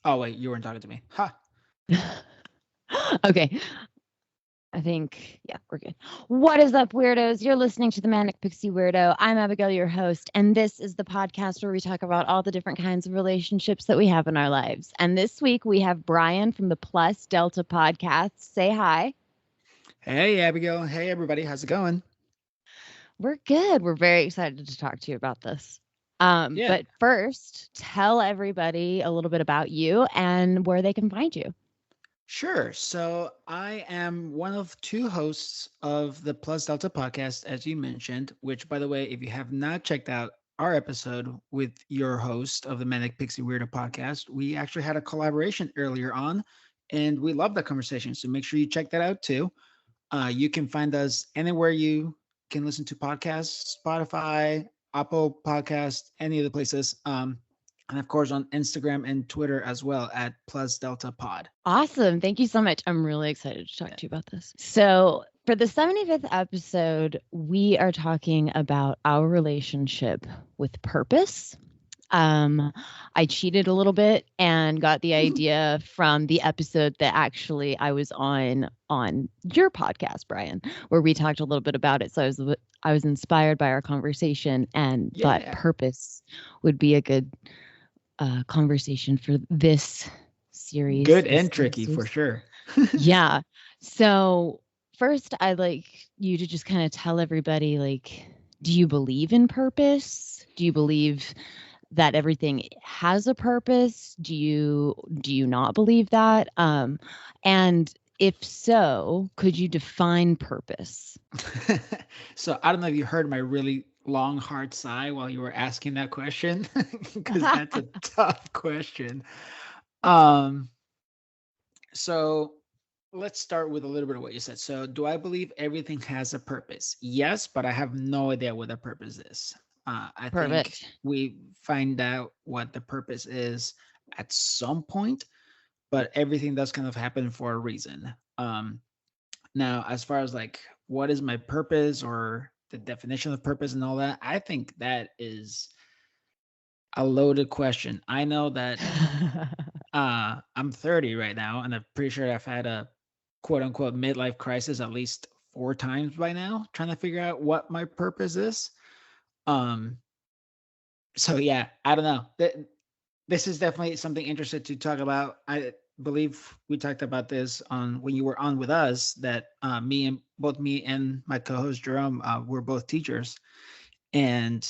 Oh, wait, you weren't talking to me. Ha. Okay. I think, yeah, we're good. What is up, weirdos? You're listening to the Manic Pixie Weirdo. I'm Abigail, your host, and this is the podcast where we talk about all the different kinds of relationships that we have in our lives. And this week we have Brian from the Plus Delta podcast. Say hi. Hey, Abigail. Hey, everybody. How's it going? We're good. We're very excited to talk to you about this. Yeah. But first, tell everybody a little bit about you and where they can find you. Sure. So I am one of two hosts of the Plus Delta podcast, as you mentioned, which, by the way, if you have not checked out our episode with your host of the Manic Pixie Weirdo podcast, we actually had a collaboration earlier on, and we love that conversation. So make sure you check that out too. You can find us anywhere you can listen to podcasts, Spotify, Apple Podcast, any of the places. And of course on Instagram and Twitter as well at Plus Delta Pod. Awesome. Thank you so much. I'm really excited to talk to you about this. So, for the 75th episode, we are talking about our relationship with purpose. I cheated a little bit and got the idea from the episode that actually I was on your podcast, Brian, where we talked a little bit about it. So I was inspired by our conversation and thought purpose would be a good conversation for this series. Good and tricky for sure. Yeah. So first, I'd like you to just kind of tell everybody, like, do you believe in purpose? Do you believe that everything has a purpose? Do you not believe that? And if so, could you define purpose? So I don't know if you heard my really long, hard sigh while you were asking that question, because that's a tough question. So let's start with a little bit of what you said. So, do I believe everything has a purpose? Yes, but I have no idea what the purpose is. I think we find out what the purpose is at some point, but everything does kind of happen for a reason. Now, as far as like what is my purpose or the definition of purpose and all that, I think that is a loaded question. I know that I'm 30 right now, and I'm pretty sure I've had a quote unquote midlife crisis at least 4 times by now, trying to figure out what my purpose is. Um, so yeah, I don't know. This is definitely something interesting to talk about. I believe we talked about this on when you were on with us that me and my co-host Jerome were both teachers, and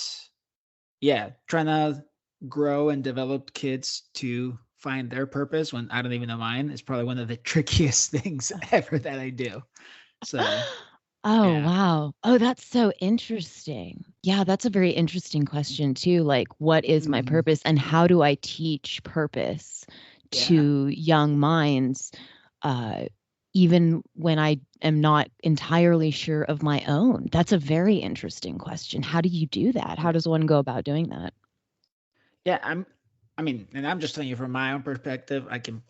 yeah, trying to grow and develop kids to find their purpose when I don't even know mine is probably one of the trickiest things ever that I do. So, oh, wow. Oh, that's so interesting. Yeah, that's a very interesting question too. Like, what is my purpose and how do I teach purpose to young minds, even when I am not entirely sure of my own? That's a very interesting question. How do you do that? How does one go about doing that? Yeah, and I'm just telling you from my own perspective. I can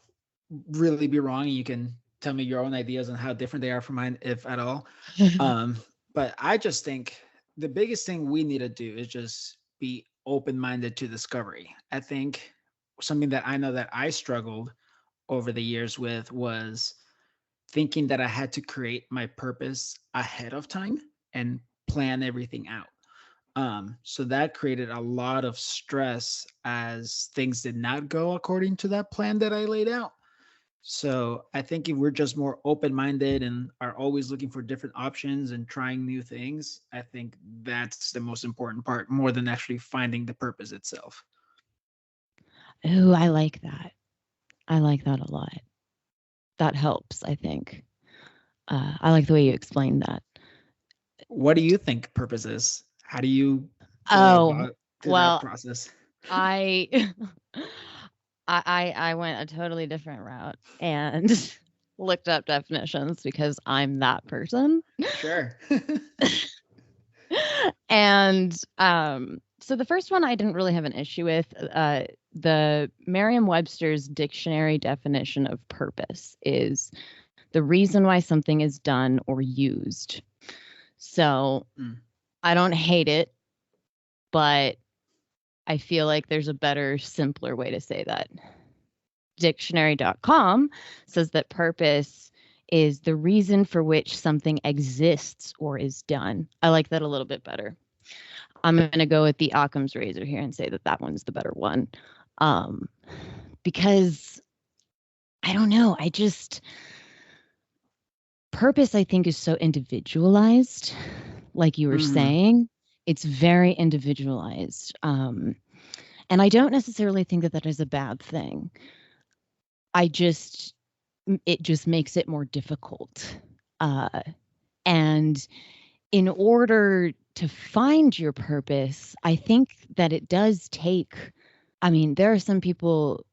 really be wrong, and you can tell me your own ideas on how different they are from mine, if at all. But I just think the biggest thing we need to do is just be open-minded to discovery. I think something that I know that I struggled over the years with was thinking that I had to create my purpose ahead of time and plan everything out. So that created a lot of stress as things did not go according to that plan that I laid out. So I think if we're just more open-minded and are always looking for different options and trying new things, I think that's the most important part, more than actually finding the purpose itself. Oh, I like that. I like that a lot. That helps, I think. I like the way you explained that. What do you think purpose is? How do you go about that process? I I went a totally different route and looked up definitions because I'm that person. Sure. And so the first one I didn't really have an issue with. The Merriam-Webster's dictionary definition of purpose is the reason why something is done or used. So I don't hate it, but I feel like there's a better, simpler way to say that. dictionary.com says that purpose is the reason for which something exists or is done. I like that a little bit better. I'm going to go with the Occam's razor here and say that that one's the better one. Because I don't know, purpose, I think, is so individualized, like you were saying. It's very individualized. And I don't necessarily think that that is a bad thing. It just makes it more difficult. And in order to find your purpose, I think that it does take, there are some people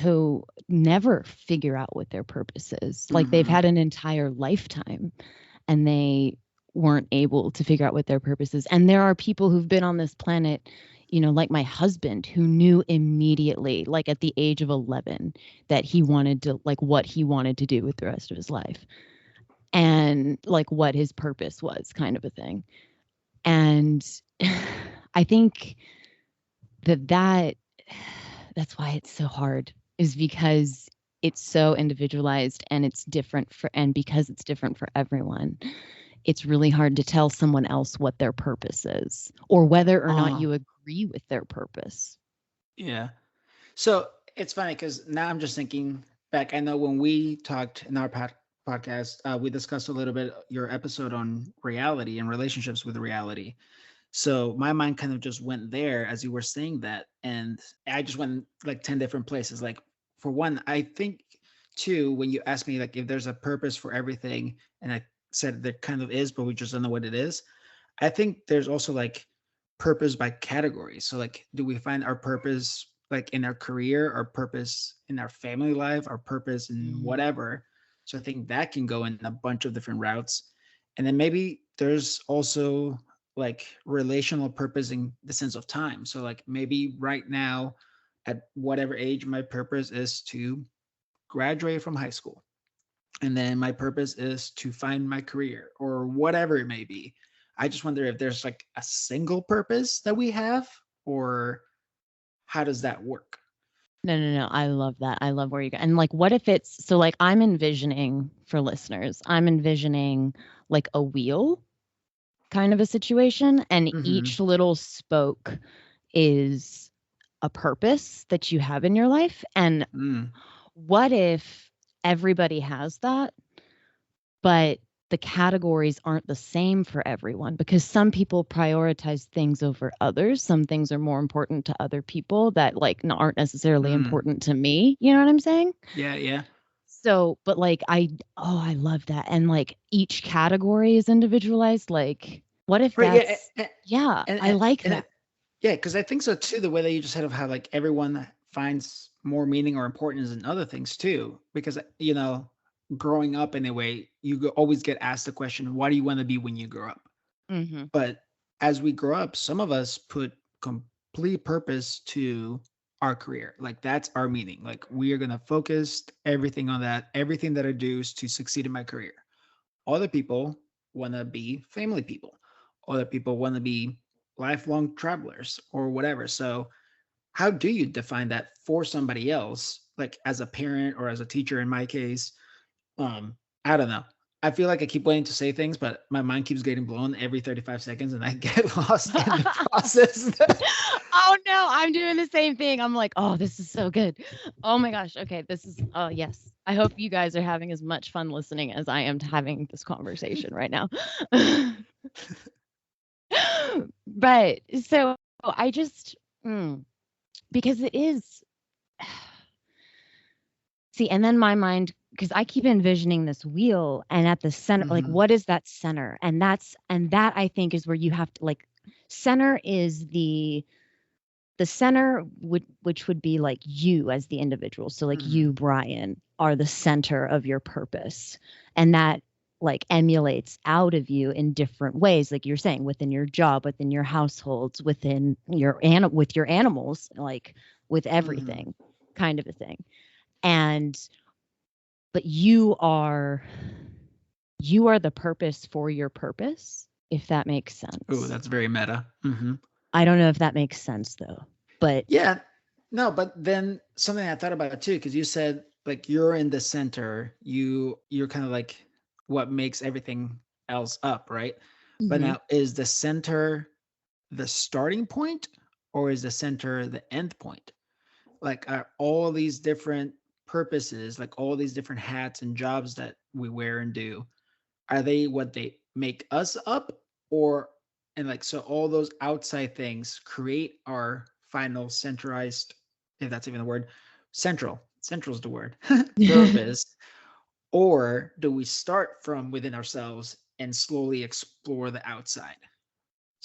who never figure out what their purpose is. Like they've had an entire lifetime and they weren't able to figure out what their purpose is. And there are people who've been on this planet, like my husband, who knew immediately, like at the age of 11, that he wanted to, like, what he wanted to do with the rest of his life and like what his purpose was, kind of a thing. And I think that's why it's so hard, is because it's so individualized and because it's different for everyone, it's really hard to tell someone else what their purpose is or whether or not you agree with their purpose. Yeah. So it's funny because now I'm just thinking back. I know when we talked in our podcast, we discussed a little bit your episode on reality and relationships with reality. So my mind kind of just went there as you were saying that. And I just went like 10 different places. Like, for one, I think too, when you asked me like if there's a purpose for everything, and I said there kind of is, but we just don't know what it is. I think there's also like purpose by category. So like, do we find our purpose like in our career, our purpose in our family life, our purpose in whatever? So I think that can go in a bunch of different routes. And then maybe there's also like relational purpose in the sense of time. So like maybe right now at whatever age, my purpose is to graduate from high school. And then my purpose is to find my career or whatever it may be. I just wonder if there's like a single purpose that we have, or how does that work? No. I love that. I love where you go. And like, what if it's, so like I'm envisioning, for listeners, I'm envisioning like a wheel kind of a situation, and each little spoke is a purpose that you have in your life. And what if everybody has that, but the categories aren't the same for everyone, because some people prioritize things over others. Some things are more important to other people that like aren't necessarily important to me. You know what I'm saying? Yeah. So, but like, I love that. And like each category is individualized. Like, what if that's, I like that. Yeah, because I think so too, the way that you just said of how like everyone finds more meaning or importance in other things too. Because, growing up anyway, you always get asked the question, what do you want to be when you grow up? But as we grow up, some of us put complete purpose to our career. Like that's our meaning. Like we are going to focus everything on that, everything that I do is to succeed in my career. Other people want to be family people. Other people want to be lifelong travelers or whatever. So how do you define that for somebody else, like as a parent or as a teacher in my case? I don't know. I feel like I keep waiting to say things, but my mind keeps getting blown every 35 seconds and I get lost in the process. Oh no, I'm doing the same thing. I'm like, oh, this is so good. Oh my gosh. Okay. Oh yes. I hope you guys are having as much fun listening as I am to having this conversation right now. But so I just, because it is, see, and then my mind, because I keep envisioning this wheel, and at the center, like, what is that center? And that I think is where you have to, like, center is the center which would be like you as the individual. So like you, Brian, are the center of your purpose, and that like emulates out of you in different ways, like you're saying, within your job, within your households, within your with your animals, like with everything, kind of a thing. But you are the purpose for your purpose, if that makes sense. Oh, that's very meta. I don't know if that makes sense though, but yeah, No, but then something I thought about too, because you said like you're in the center, you're kind of like what makes everything else up, right? But Hmm. now is the center the starting point or is the center the end point? Like are all these different purposes, like all these different hats and jobs that we wear and do, are they what they make us up, or and like so all those outside things create our final centralized, if that's even the word, central is the word, purpose, or do we start from within ourselves and slowly explore the outside?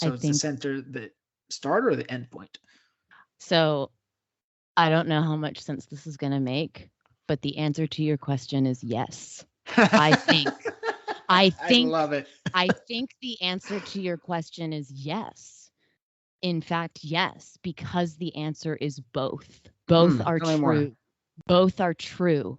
I So it's the think center, the start, or the end point? so. I don't know how much sense this is going to make, but the answer to your question is yes. I think. I I think. love it. I think the answer to your question is yes. In fact, yes, because the answer is both. Both are Tell me more. true. Both are true.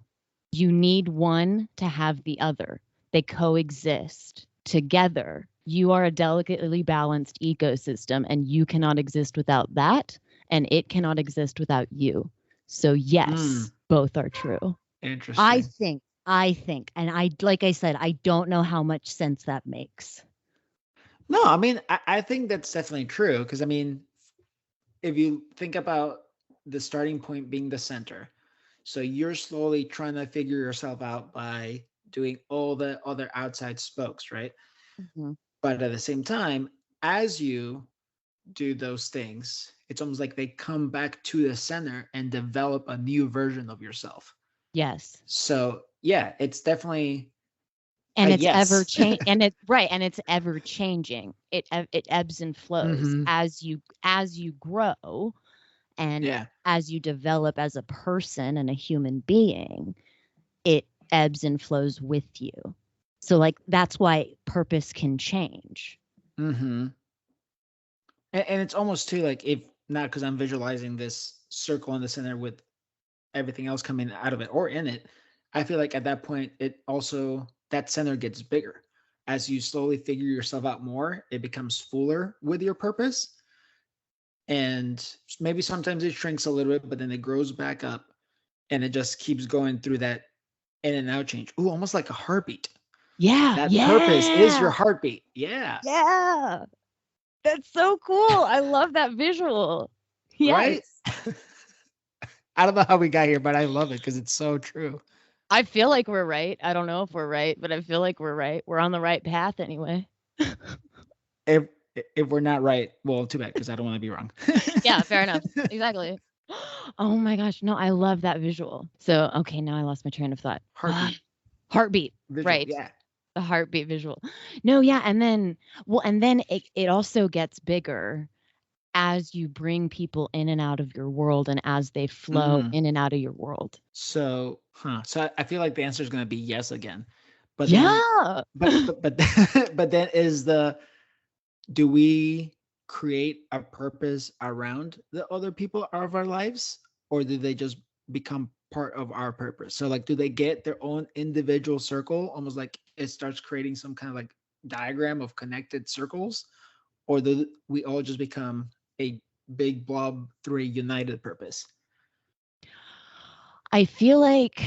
You need one to have the other. They coexist together. You are a delicately balanced ecosystem, and you cannot exist without that, and it cannot exist without you. So, yes, both are true. Interesting. And like I said, I don't know how much sense that makes. No, I mean, I think that's definitely true because I mean, if you think about the starting point being the center, so you're slowly trying to figure yourself out by doing all the other outside spokes, right? Mhm. But at the same time, as you do those things, it's almost like they come back to the center and develop a new version of yourself. Yes. So yeah, it's definitely a And it's ever yes. change and it right and it's ever changing. It ebbs and flows Hmm. as you grow and Yeah. as you develop as a person and a human being. It ebbs and flows with you. So like that's why purpose can change. Hmm. And it's almost too like, if not, because I'm visualizing this circle in the center with everything else coming out of it or in it, I feel like at that point it also, that center gets bigger as you slowly figure yourself out more. It becomes fuller with your purpose, and maybe sometimes it shrinks a little bit, but then it grows back up, and it just keeps going through that in and out change. Ooh, almost like a heartbeat. Yeah. That purpose is your Yeah. heartbeat. Yeah. Yeah. That's so cool. I love that visual. Yes. Right. I don't know how we got here, but I love it because it's so true. I feel like we're right. I don't know if we're right, but I feel like we're right. We're on the right path anyway. if if we're not right, well, too bad, because I don't want to be wrong. Yeah, fair enough. Exactly. Oh my gosh. No, I love that visual. So, okay, now I lost my train of thought. Heartbeat Heartbeat. visual. Right. Yeah. The heartbeat visual. No, yeah. And then it also gets bigger as you bring people in and out of your world and as they flow Mm. in and out of your world. So, So I feel like the answer is going to be yes again, but then, Yeah. but but then is the, do we create a purpose around the other people of our lives, or do they just become part of our purpose? So like, do they get their own individual circle, almost like it starts creating some kind of like diagram of connected circles, or do we all just become a big blob through a united purpose? I feel like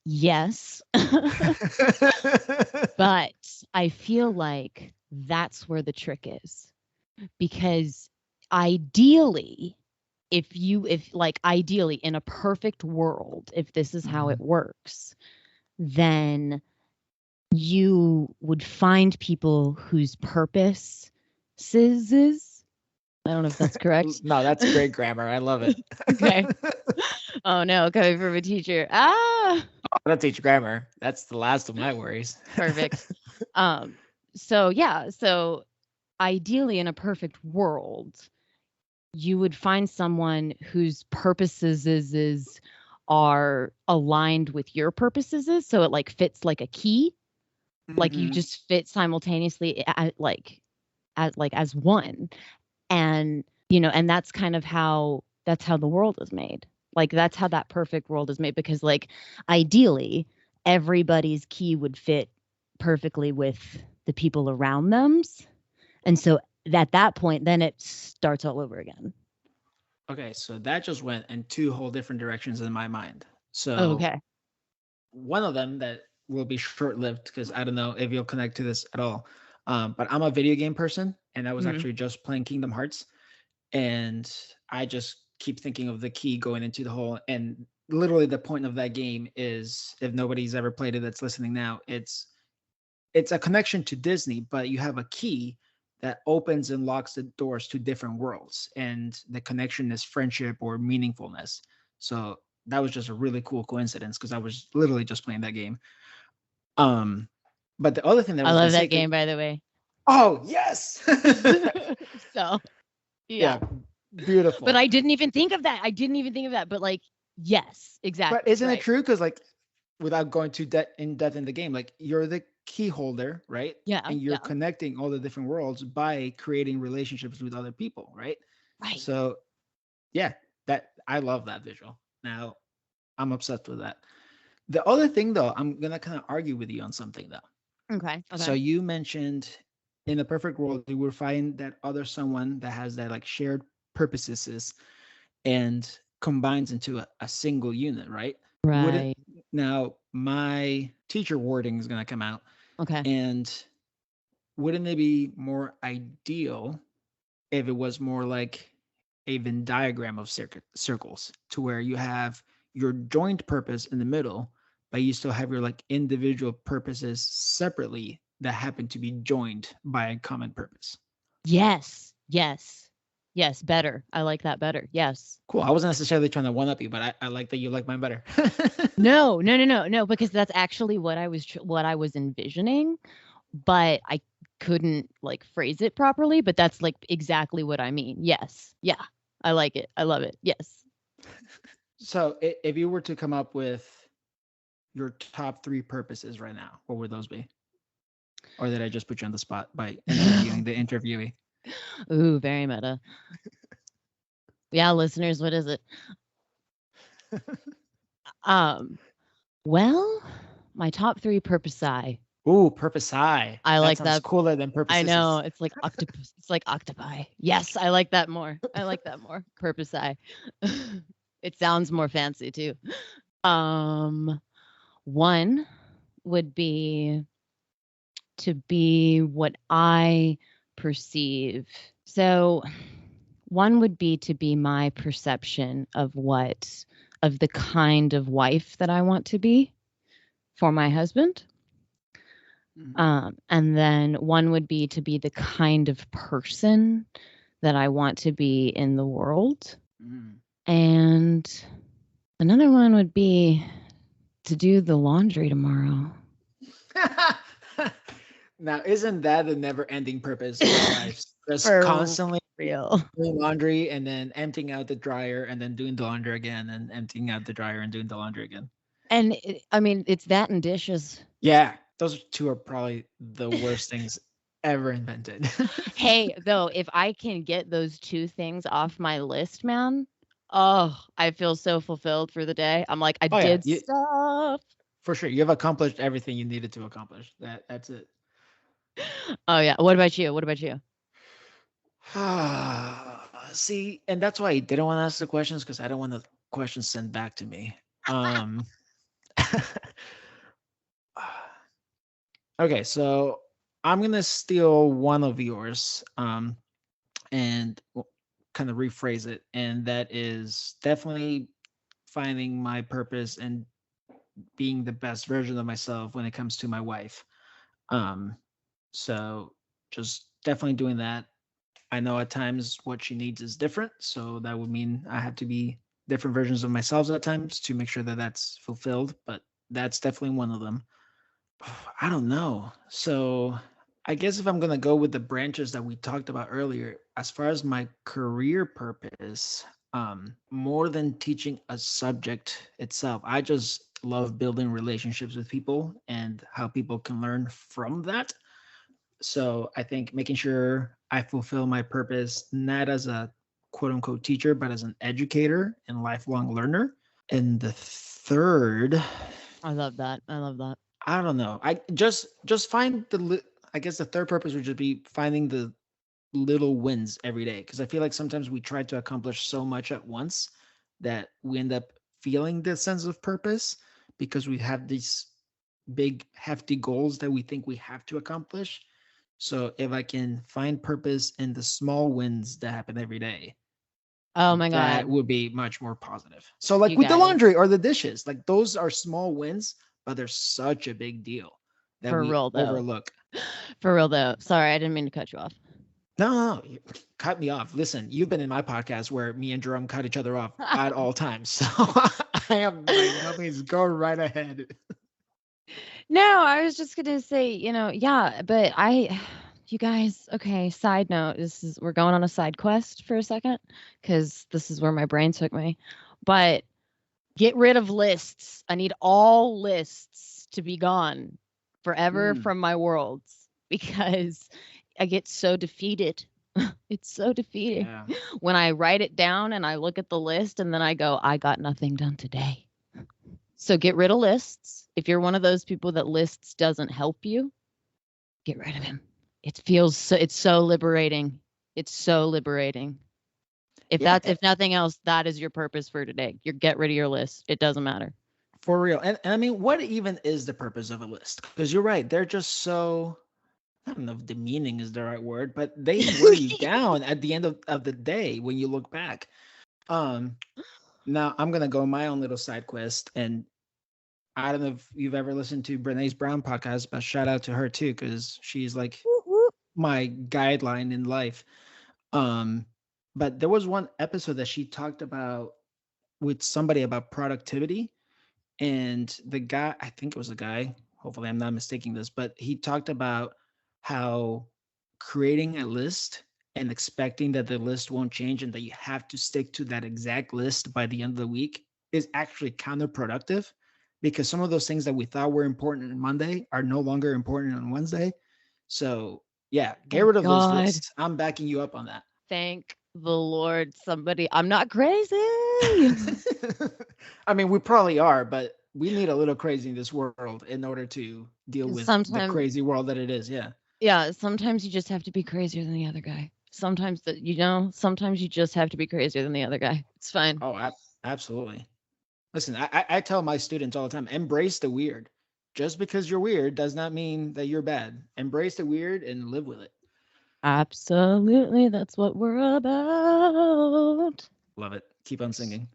yes. But I feel like that's where the trick is. Because ideally, ideally in a perfect world, if this is how it Mhm. works, then you would find people whose purpose is, I don't know if that's correct. No, that's great grammar. I love it. Okay. Oh no, coming from a teacher. Ah, I don't teach grammar. That's the last of my worries. perfect. Um, so yeah, so ideally in a perfect world, you would find someone whose purposes are aligned with your purposes so it like fits like a key, like you Mhm. just fit simultaneously as one. And and that's how the world is made. Like that's how that perfect world is made, because like ideally everybody's key would fit perfectly with the people around them. And so at that point then it starts all over again. Okay, so that just went in two whole different directions in my mind. So Okay. one of them that will be short-lived because I don't know if you'll connect to this at all. But I'm a video game person, and I was Mm. actually just playing Kingdom Hearts, and I just keep thinking of the key going into the hole. And literally, the point of that game is, if nobody's ever played it that's listening now, it's a connection to Disney, but you have a key that opens and locks the doors to different worlds, and the connection is friendship or meaningfulness. So that was just a really cool coincidence because I was literally just playing that game. Um, but the other thing that I I was gonna love say, that game, by the way. oh yes, So, yeah, yeah. But beautiful. I didn't even think of that. I didn't even think of that. But like, yes, But exactly. isn't it Right. true? Because like, without going too in depth in the game, like you're the key holder, right? Yeah. And you're Yeah. connecting all the different worlds by creating relationships with other people, right? Right. So yeah, that I love that visual. Now I'm obsessed with that. The other thing though, I'm gonna kind of argue with you on something though. Okay. So Okay. you mentioned in a perfect world you would find that other someone that has that like shared purposes and combines into a single unit, right? Would it Right. now my teacher wording is gonna come out, Okay. and wouldn't it be more ideal if it was more like a Venn diagram of circles to where you have your joint purpose in the middle, but you still have your like individual purposes separately that happen to be joined by a common purpose. Yes. Yes. Yes. Better. I like that better. Yes. Cool. I wasn't necessarily trying to one up you, but I like that you like mine better. No. No. No. No. No. Because that's actually what what I was envisioning, but I couldn't like phrase it properly. But that's like exactly what I mean. Yes. Yeah. I like it. I love it. Yes. So if you were to come up with your top three purposes right now, what would those be? Or did I just put you on the spot by interviewing the interviewee? Ooh, very meta. Yeah, listeners, what is it? Um, well, my top 3 purposi. Ooh, purpose high. I That like sounds that. cooler than I know, purposes. it's like octopus. It's like octopi. Yes, I like that more. I like that more. Purposi. It sounds more fancy too. Um, one would be to be what I perceive. So, one would be to be my perception of of the kind of wife that I want to be for my husband. Mhm. And then one would be to be the kind of person that I want to be in the world. Mm. And another one would be to do the laundry tomorrow. Now, isn't that the never-ending purpose of our lives? Just For constantly real. doing laundry and then emptying out the dryer and then doing the laundry again and emptying out the dryer and doing the laundry again. And I mean, it's that and dishes. Yeah, those two are probably the worst things ever invented. Hey, though, if I can get those two things off my list, man, oh, I feel so fulfilled for the day. I'm like, I Oh yeah, did stuff. for sure. You've accomplished everything you needed to accomplish. That's it. Oh yeah. What about you? What about you? See, and that's why I didn't want to ask the questions because I don't want the questions sent back to me. Um, okay, so I'm gonna steal one of yours, and kind of rephrase it, and that is definitely finding my purpose and being the best version of myself when it comes to my wife. Um, so just definitely doing that. I know at times what she needs is different, so that would mean I have to be different versions of myself at times to make sure that that's fulfilled. But that's definitely one of them. I don't know. So I guess if I'm gonna go with the branches that we talked about earlier, as far as my career purpose, more than teaching a subject itself, I just love building relationships with people and how people can learn from that. So I think making sure I fulfill my purpose not as a quote unquote teacher, but as an educator and lifelong learner. And the third, I love that. I love that. I don't know. I just find I guess the third purpose would just be finding little wins every day. Because I feel like sometimes we try to accomplish so much at once that we end up feeling this sense of purpose because we have these big, hefty goals that we think we have to accomplish. So if I can find purpose in the small wins that happen every day, Oh my that God. would be much more positive. So like You with the guys, laundry or the dishes, like those are small wins, but they're such a big deal that for we real though. overlook. For real though. Sorry, I didn't mean to cut you off. No, cut me off. Listen, you've been in my podcast where me and Jerome cut each other off at all times. So I am by no means, go right ahead. No, I was just gonna say, yeah, but you guys, okay, side note, we're going on a side quest for a second, because this is where my brain took me. But get rid of lists. I need all lists to be gone forever from my worlds, because I get so defeated. It's so defeating. Yeah. When I write it down and I look at the list and then I go, I got nothing done today. So get rid of lists. If you're one of those people that lists doesn't help you, get rid of him. It's so liberating. It's so liberating. If nothing else, that is your purpose for today. You get rid of your list. It doesn't matter. For real. And I mean, what even is the purpose of a list? Because you're right, they're just so, I don't know if demeaning is the right word, but they wear you down at the end of the day when you look back. Now I'm gonna go my own little side quest, and I don't know if you've ever listened to Brene's Brown podcast, but shout out to her too, because she's like my guideline in life. But there was one episode that she talked about with somebody about productivity, and the guy, I think it was a guy, hopefully I'm not mistaking this, but he talked about how creating a list and expecting that the list won't change and that you have to stick to that exact list by the end of the week is actually counterproductive, because some of those things that we thought were important on Monday are no longer important on Wednesday. So yeah, get rid of those lists. I'm backing you up on that. Thank the Lord, somebody. I'm not crazy. I mean, we probably are, but we need a little crazy in this world in order to deal with the crazy world that it is. Yeah. Yeah. Sometimes you just have to be crazier than the other guy. Sometimes sometimes you just have to be crazier than the other guy. It's fine. Oh, absolutely. Listen, I tell my students all the time, embrace the weird. Just because you're weird does not mean that you're bad. Embrace the weird and live with it. Absolutely. That's what we're about. Love it. Keep on singing.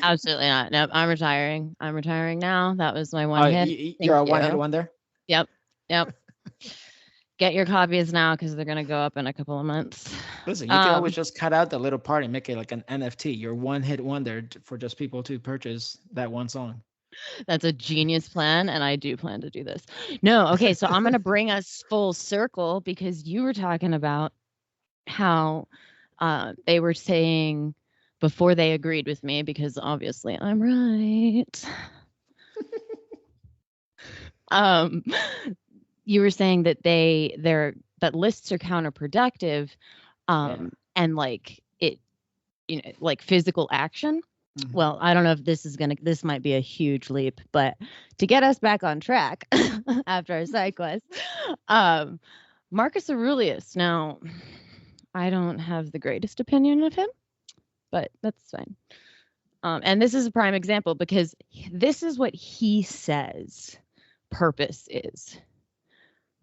Absolutely not. Nope. I'm retiring. I'm retiring now. That was my one hit. You're a one hit wonder? Yep. Get your copies now, because they're going to go up in a couple of months. Listen, you can always just cut out the little part and make it like an NFT. Your one hit wonder for just people to purchase that one song. That's a genius plan, and I do plan to do this. No, okay, so I'm going to bring us full circle, because you were talking about how they were saying before they agreed with me, because obviously I'm right. You were saying that that lists are counterproductive, and like it, like physical action. Mm-hmm. Well, I don't know if this might be a huge leap, but to get us back on track after our side quest, Marcus Aurelius. Now, I don't have the greatest opinion of him, but that's fine. And this is a prime example, because this is what he says purpose is.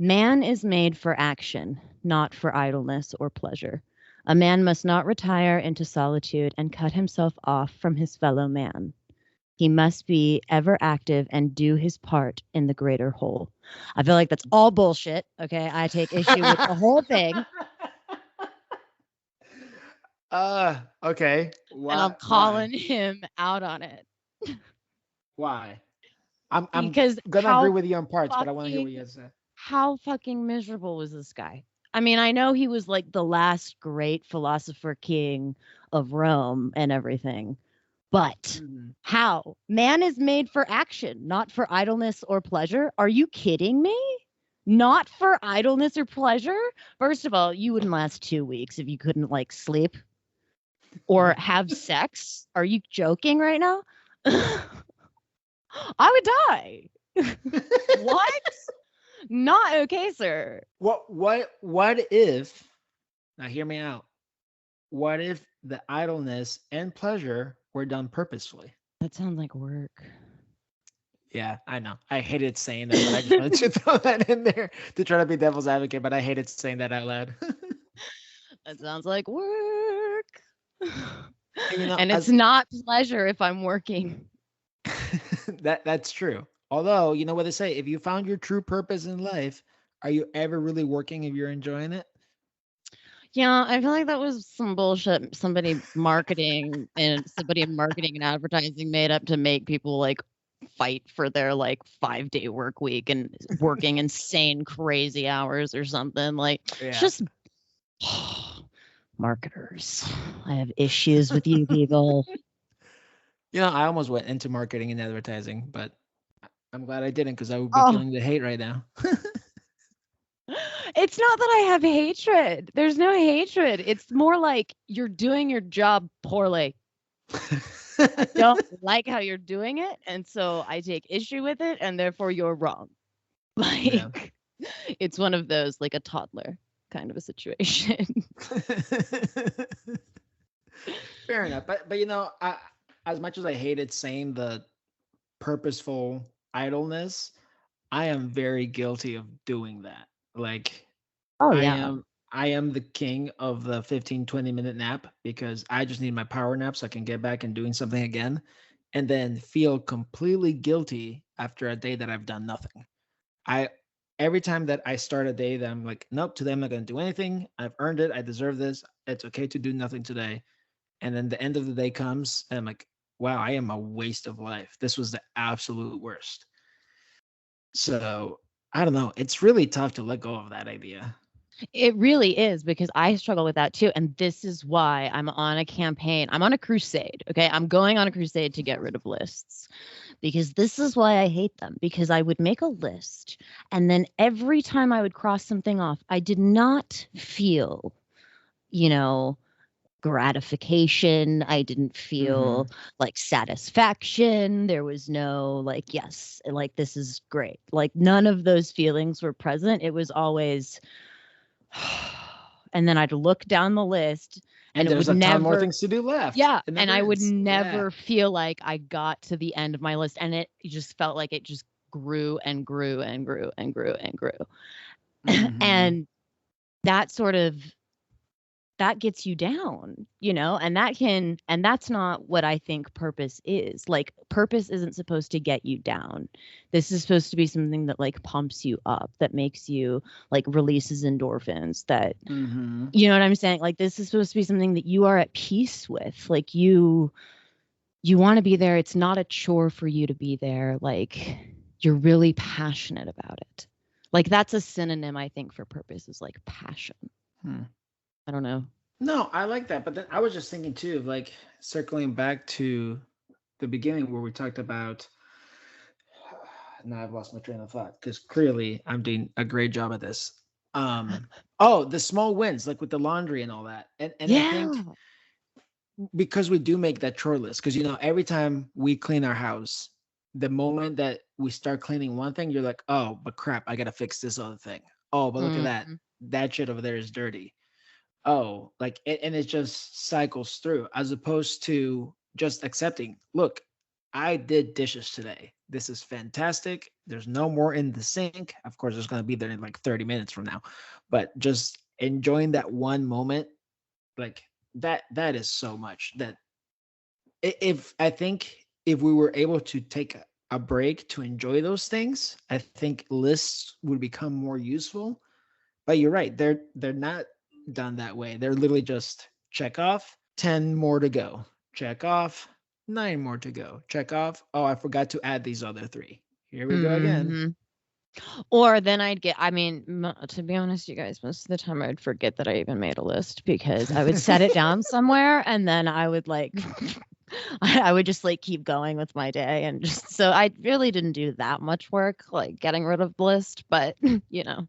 Man is made for action, not for idleness or pleasure. A man must not retire into solitude and cut himself off from his fellow man. He must be ever active and do his part in the greater whole. I feel like that's all bullshit. Okay, I take issue with the whole thing. Okay. Why? And I'm calling him out on it. Why? I'm gonna agree with you on parts, but I want to hear what you guys say. How fucking miserable was this guy? I mean, I know he was like the last great philosopher king of Rome and everything, but how? Man is made for action, not for idleness or pleasure. Are you kidding me? Not for idleness or pleasure? First of all, you wouldn't last 2 weeks if you couldn't like sleep or have sex. Are you joking right now? I would die. What? Not okay, sir. What if, now hear me out. What if the idleness and pleasure were done purposefully? That sounds like work. Yeah, I know. I hated saying that, but I just wanted to throw that in there to try to be devil's advocate, but I hated saying that out loud. That sounds like work. And And it's as not pleasure if I'm working. that's true. Although, you know what they say, if you found your true purpose in life, are you ever really working if you're enjoying it? Yeah, I feel like that was some bullshit somebody in marketing and advertising made up to make people like fight for their like 5-day work week and working insane crazy hours or something. Like it's Yeah. just marketers. I have issues with you people. I almost went into marketing and advertising, but I'm glad I didn't because I would be Oh, feeling the hate right now. it's not that I have hatred. There's no hatred. It's more like you're doing your job poorly. I don't like how you're doing it, and so I take issue with it, and therefore you're wrong. Yeah. Like it's one of those, like a toddler kind of a situation. Fair enough. But as much as I hated saying the purposeful idleness, I am very guilty of doing that. Like Oh I yeah. am I am the king of the 15-20 minute nap because I just need my power nap so I can get back and doing something again and then feel completely guilty after a day that I've done nothing. I Every time that I start a day that I'm like, nope, today I'm not going to do anything. I've earned it. I deserve this. It's okay to do nothing today. And then the end of the day comes and I'm like, wow, I am a waste of life. This was the absolute worst. So I don't know. It's really tough to let go of that idea. It really is because I struggle with that too. And this is why I'm on a campaign. I'm on a crusade. Okay. I'm going on a crusade to get rid of lists because this is why I hate them. Because I would make a list and then every time I would cross something off, I did not feel, you know, gratification. I didn't Mm-hmm. feel like satisfaction. There was no like, yes, like this is great. Like none of those feelings were present. It was always, and then I'd look down the list and And it there's would a ton more never, things to do left. yeah. It And never I would ends. Yeah. never feel like I got to the end of my list. And it just felt like it just grew and grew and grew and grew and grew. Mm-hmm. And that sort of that gets you down, and that's not what I think purpose is. Like purpose isn't supposed to get you down. This is supposed to be something that like pumps you up, that makes you like releases endorphins, that Mm-hmm. you know what I'm saying? Like this is supposed to be something that you are at peace with. Like you want to be there. It's not a chore for you to be there. Like you're really passionate about it. Like that's a synonym I think for purpose is like passion. Hmm. I don't know. No, I like that. But then I was just thinking too of like circling back to the beginning where we talked about. Now I've lost my train of thought because clearly I'm doing a great job at this. Oh, the small wins, like with the laundry and all that. And I think Yeah. because we do make that chore list, because every time we clean our house, the moment that we start cleaning one thing, you're like, oh, but crap, I gotta fix this other thing. Oh, but look at that. Mhm. That shit over there is dirty. Oh, like and it just cycles through as opposed to just accepting, look, I did dishes today. This is fantastic. There's no more in the sink. Of course, there's going to be there in like 30 minutes from now, but just enjoying that one moment, like that is so much that if I think if we were able to take a break to enjoy those things, I think lists would become more useful. But you're right, they're not done that way. They're literally just check off, 10 more to go. Check off, 9 more to go. Check off, oh, I forgot to add these other 3. Here we go again. Mhm. Or then I mean, to be honest, you guys, most of the time I'd forget that I even made a list because I would set it down somewhere and then I would like, I would just like keep going with my day. And just so I really didn't do that much work, like getting rid of the list, but you know.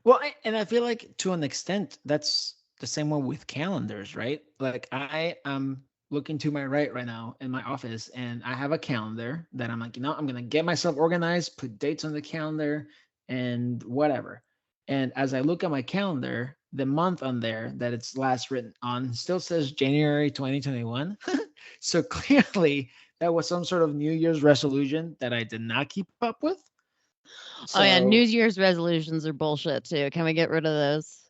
Well, and I feel like to an extent that's the same one with calendars, right? Like I am looking to my right now in my office and I have a calendar that I'm like, I'm going to get myself organized, put dates on the calendar, and whatever. And as I look at my calendar, the month on there that it's last written on still says January 2021. So clearly that was some sort of New Year's resolution that I did not keep up with. Oh yeah, So New Year's resolutions are bullshit too. Can we get rid of those?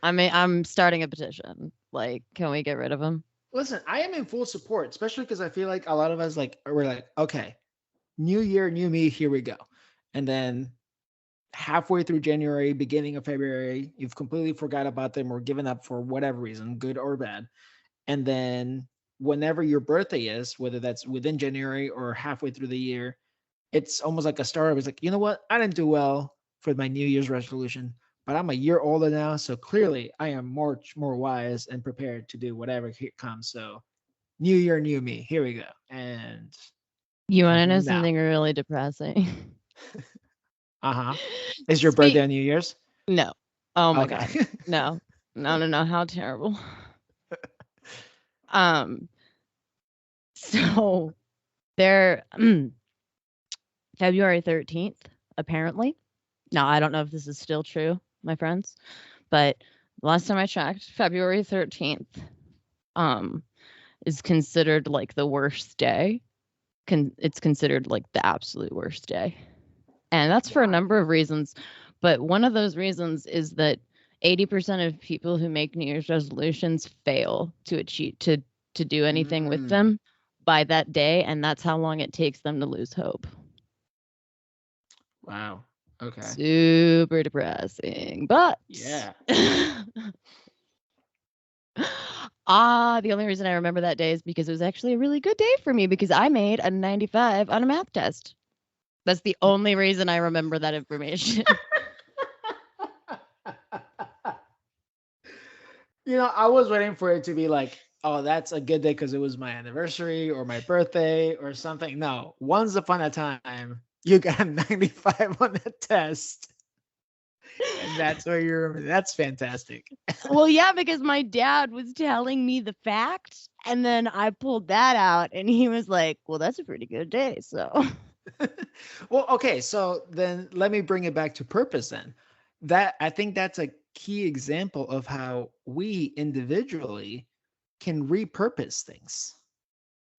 I mean, I'm starting a petition. Like, can we get rid of them? listen, I am in full support, especially because I feel like a lot of us we're like, okay, new year, new me, here we go. And then halfway through January, beginning of February, you've completely forgot about them or given up for whatever reason, good or bad. And then whenever your birthday is, whether that's within January or halfway through the year, it's almost like a startup. It's like, you know what? I didn't do well for my New Year's resolution, but I'm a year older now. So clearly I am much more wise and prepared to do whatever comes. So new year, new me. Here we go. And You want to know now, something really depressing? is your birthday on New Year's? No. Oh my Okay. God. No. No. How terrible. So there, February 13th, apparently. Now, I don't know if this is still true, my friends, but last time I checked, February 13th is considered like the worst day. It's considered like the absolute worst day. And that's for a number of reasons. But one of those reasons is that 80% of people who make New Year's resolutions fail to achieve to do anything with them by that day. And that's how long it takes them to lose hope. Wow. Okay. Super depressing. But yeah. The only reason I remember that day is because it was actually a really good day for me because I made a 95 on a math test. That's the only reason I remember that information. I was waiting for it to be like, oh, that's a good day because it was my anniversary or my birthday or something. No, once upon a time, you got 95 on the test. And that's where that's fantastic. Well, yeah, because my dad was telling me the fact, and then I pulled that out, and he was like, well, that's a pretty good day, so. Well, okay, so then let me bring it back to purpose then. I think that's a key example of how we individually can repurpose things.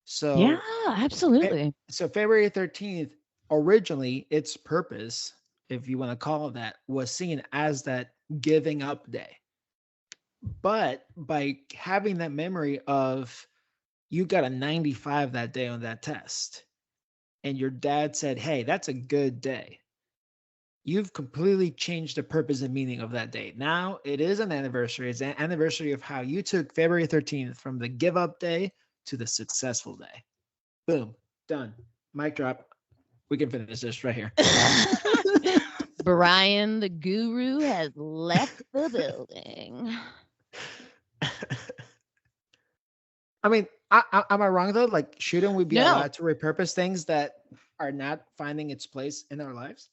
So yeah, absolutely. So February 13th, originally its purpose, if you want to call it that, was seen as that giving up day. But by having that memory of you got a 95 that day on that test, and your dad said, hey, that's a good day, you've completely changed the purpose and meaning of that day. Now it is an anniversary. It's an anniversary of how you took February 13th from the give up day to the successful day. Boom, done. Mic drop. We can finish this right here. Brian the Guru has left the building. I mean, am I wrong though? Like, shouldn't we be No. allowed to repurpose things that are not finding its place in our lives?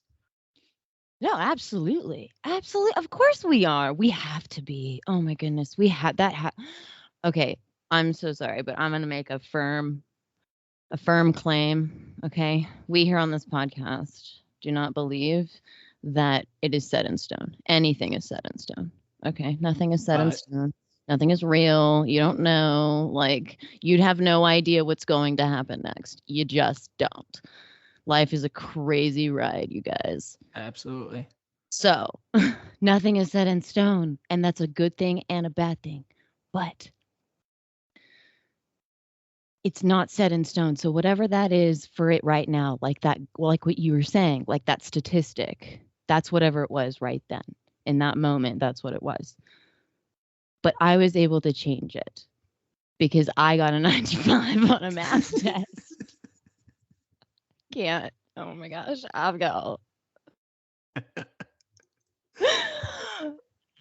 No, absolutely. Absolutely. Of course we are. We have to be. Oh my goodness. We had that. Okay. I'm so sorry, but I'm going to make a firm claim. Okay. We here on this podcast do not believe that it is set in stone. Anything is set in stone. Okay. Nothing is set in stone. Nothing is real. You don't know. Like, you'd have no idea what's going to happen next. You just don't. Life is a crazy ride, you guys. Absolutely. So, nothing is set in stone, and that's a good thing and a bad thing. But it's not set in stone. So whatever that is for it right now, like that, like what you were saying, like that statistic, that's whatever it was right then. In that moment, that's what it was. But I was able to change it because I got a 95 on a math test. Can't. Oh my gosh, I've got.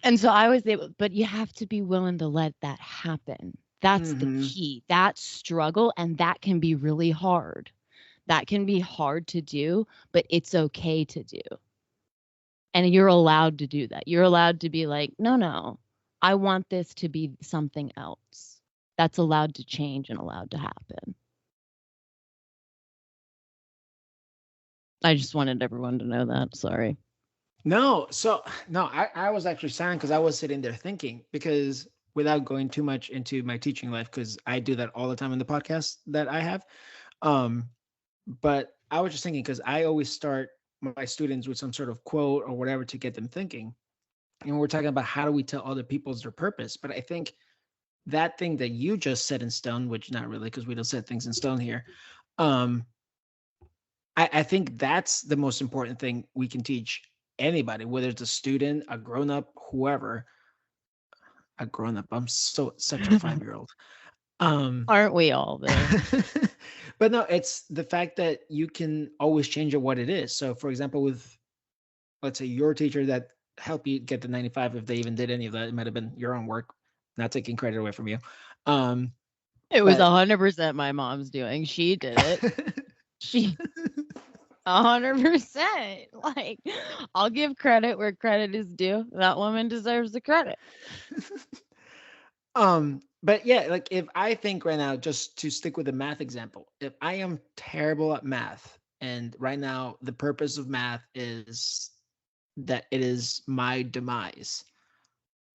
And so I was able, but you have to be willing to let that happen. That's the key. That struggle, and that can be really hard. That can be hard to do, but it's okay to do. And you're allowed to do that. You're allowed to be like, no, I want this to be something else. That's allowed to change and allowed to happen. I just wanted everyone to know that. Sorry. No, so no, I was actually silent because I was sitting there thinking, because without going too much into my teaching life, because I do that all the time in the podcast that I have. Um, but I was just thinking, because I always start my students with some sort of quote or whatever to get them thinking. And we're talking about how do we tell other people's their purpose. But I think that thing that you just set in stone, which not really, because we don't set things in stone here. Um, I think that's the most important thing we can teach anybody, whether it's a student, a grown up, whoever. A grown up. I'm such a 5 year old. Aren't we all though? But no, it's the fact that you can always change it what it is. So, for example, with, let's say, your teacher that helped you get the 95, if they even did any of that, it might have been your own work. Not taking credit away from you. It was But 100% my mom's doing. She did it. She 100%. Like, I'll give credit where credit is due. That woman deserves the credit. But yeah, like if I think right now, just to stick with the math example, if I am terrible at math, and right now the purpose of math is that it is my demise,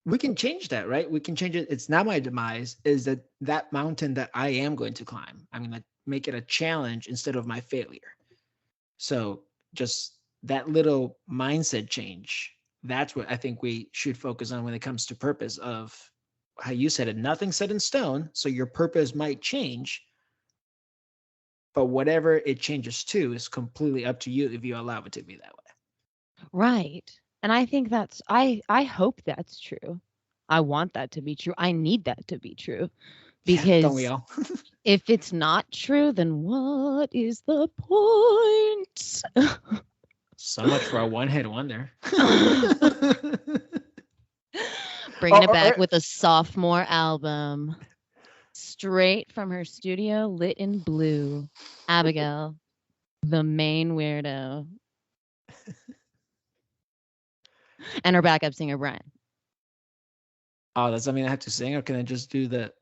we can change that, right? We can change it. It's not my demise, is that mountain that I am going to climb. I'm going to make it a challenge instead of my failure. So just that little mindset change, that's what I think we should focus on when it comes to purpose. Of how you said it, nothing set in stone. So your purpose might change, but whatever it changes to is completely up to you if you allow it to be that way. Right. And I think I hope that's true. I want that to be true. I need that to be true. Yeah, don't we Because all? if it's not true, then what is the point? So much for a one-hit wonder. Bringing it back with a sophomore album. Straight from her studio, lit in blue. Abigail, the main weirdo. And her backup singer, Brian. Oh, does that mean I have to sing, or can I just do the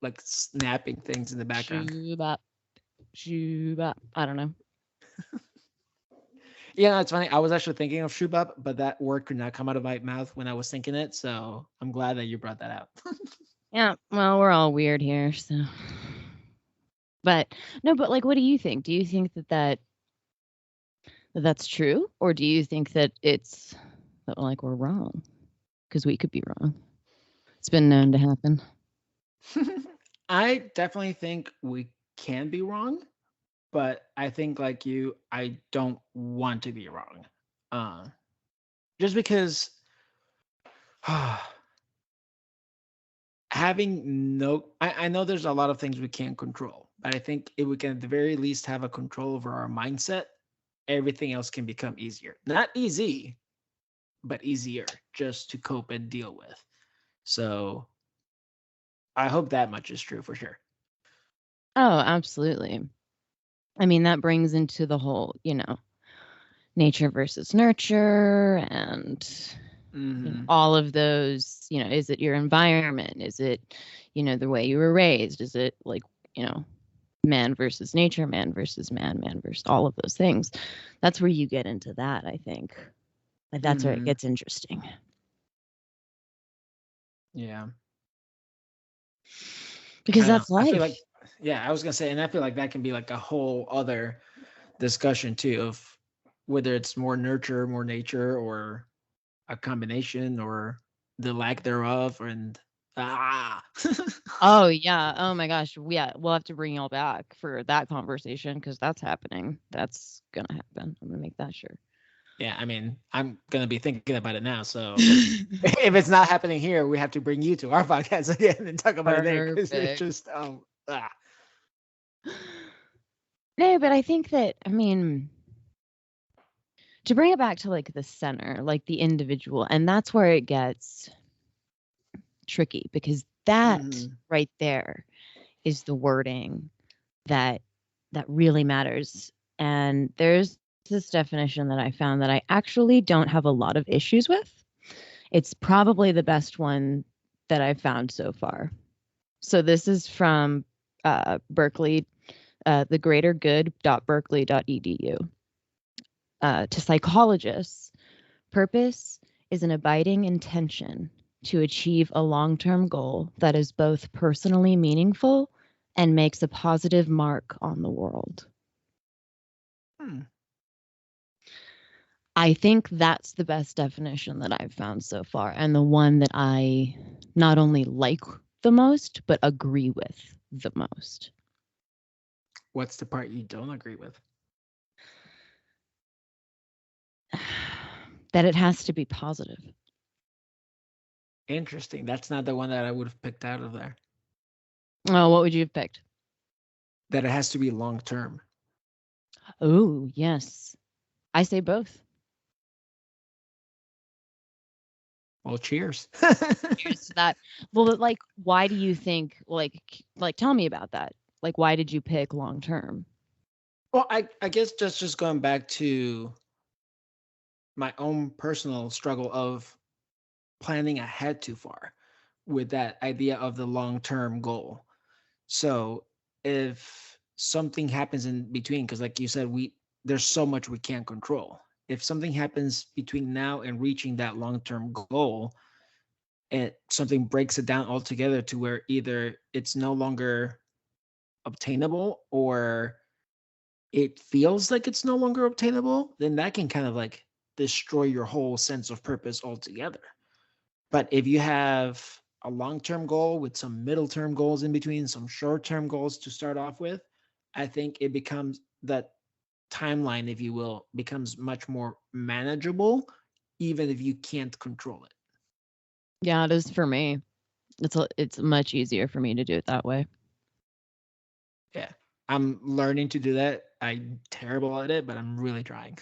like snapping things in the background? Shoo-bop. Shoo-bop. I don't know. Yeah, it's funny. I was actually thinking of shoebop, but that word could not come out of my mouth when I was thinking it. So I'm glad that you brought that out. Yeah, well, we're all weird here, so. But no, but like, what do you think? Do you think that's true, or do you think that it's that like we're wrong? Because we could be wrong. It's been known to happen. I definitely think we can be wrong, but I think, like you, I don't want to be wrong. Just because having no, I know there's a lot of things we can't control, but I think if we can at the very least have a control over our mindset, everything else can become easier. Not easy, but easier just to cope and deal with. So I hope that much is true for sure. Oh, absolutely. I mean, that brings into the whole, nature versus nurture and all of those, is it your environment? Is it, the way you were raised? Is it like, man versus nature, man versus man versus all of those things? That's where you get into that, I think. Like, that's where it gets interesting. Yeah. Because that's life. I feel like, I was going to say, and I feel like that can be like a whole other discussion too, of whether it's more nurture, more nature, or a combination, or the lack thereof. And oh yeah, oh my gosh, yeah, we'll have to bring y'all back for that conversation, because that's happening. That's gonna happen. I'm gonna make that sure. Yeah, I mean, I'm gonna be thinking about it now. So if it's not happening here, we have to bring you to our podcast again and talk about it there, because it's just No, but I think that, I mean, to bring it back to like the center, like the individual, and that's where it gets tricky, because that right there is the wording that really matters. And there's this definition that I found that I actually don't have a lot of issues with. It's probably the best one that I've found so far. So this is from Berkeley, thegreatergood.berkeley.edu. to psychologists, purpose is an abiding intention to achieve a long-term goal that is both personally meaningful and makes a positive mark on the world. I think that's the best definition that I've found so far, and the one that I not only like the most, but agree with the most. What's the part you don't agree with? That it has to be positive. Interesting. That's not the one that I would have picked out of there. Oh, what would you have picked? That it has to be long term. Oh, yes. I say both. Well, cheers. Cheers to that. Well, like, why do you think, like, tell me about that. Like, why did you pick long term? Well, I guess just going back to my own personal struggle of planning ahead too far with that idea of the long-term goal. So if something happens in between, because like you said, there's so much we can't control. If something happens between now and reaching that long-term goal, and something breaks it down altogether to where either it's no longer obtainable or it feels like it's no longer obtainable, then that can kind of like destroy your whole sense of purpose altogether. But if you have a long-term goal with some middle-term goals in between, some short-term goals to start off with, I think it becomes that timeline, if you will, becomes much more manageable, even if you can't control it. Yeah, it is for me. It's much easier for me to do it that way. Yeah. I'm learning to do that. I'm terrible at it, but I'm really trying.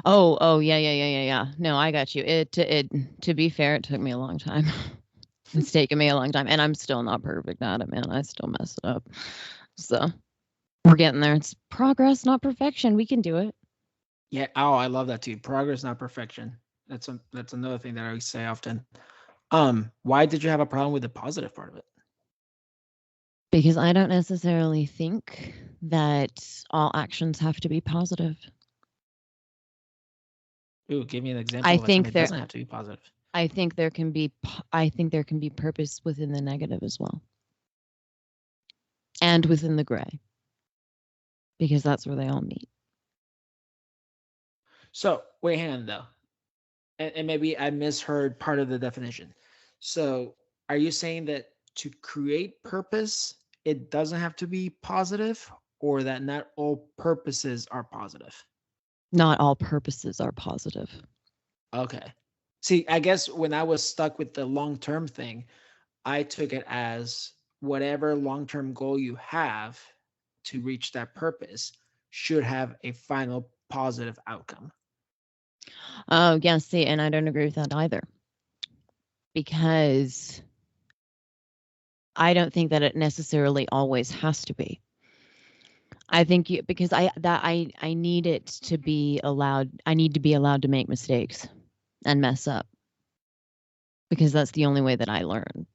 Oh, yeah. No, I got you. It to be fair, it took me a long time. It's taken me a long time, and I'm still not perfect at it, man. I still mess it up. So we're getting there. It's progress, not perfection. We can do it. Yeah. Oh, I love that too. Progress, not perfection. That's another thing that I always say often. Why did you have a problem with the positive part of it? Because I don't necessarily think that all actions have to be positive. Ooh, give me an example of something that doesn't have to be positive. I think there can be purpose within the negative as well. And within the gray. Because that's where they all meet. So wait, hang on though. And maybe I misheard part of the definition. So are you saying that to create purpose, it doesn't have to be positive, or that not all purposes are positive? Not all purposes are positive. Okay. See, I guess when I was stuck with the long-term thing, I took it as whatever long-term goal you have to reach that purpose should have a final positive outcome. Oh, yeah, see, and I don't agree with that either. Because I don't think that it necessarily always has to be. I think because I need it to be allowed. I need to be allowed to make mistakes and mess up, because that's the only way that I learn.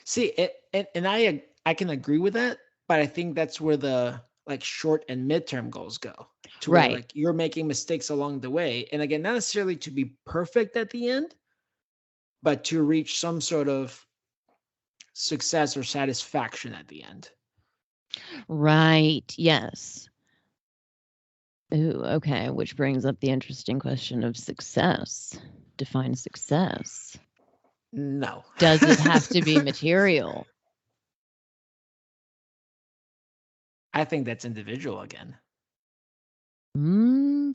See, and I can agree with that, but I think that's where the like short and midterm goals go. To where like you're making mistakes along the way, and again, not necessarily to be perfect at the end, but to reach some sort of success or satisfaction at the end. Right. Yes. Ooh, okay. Which brings up the interesting question of success. Define success. No. Does it have to be material? I think that's individual again.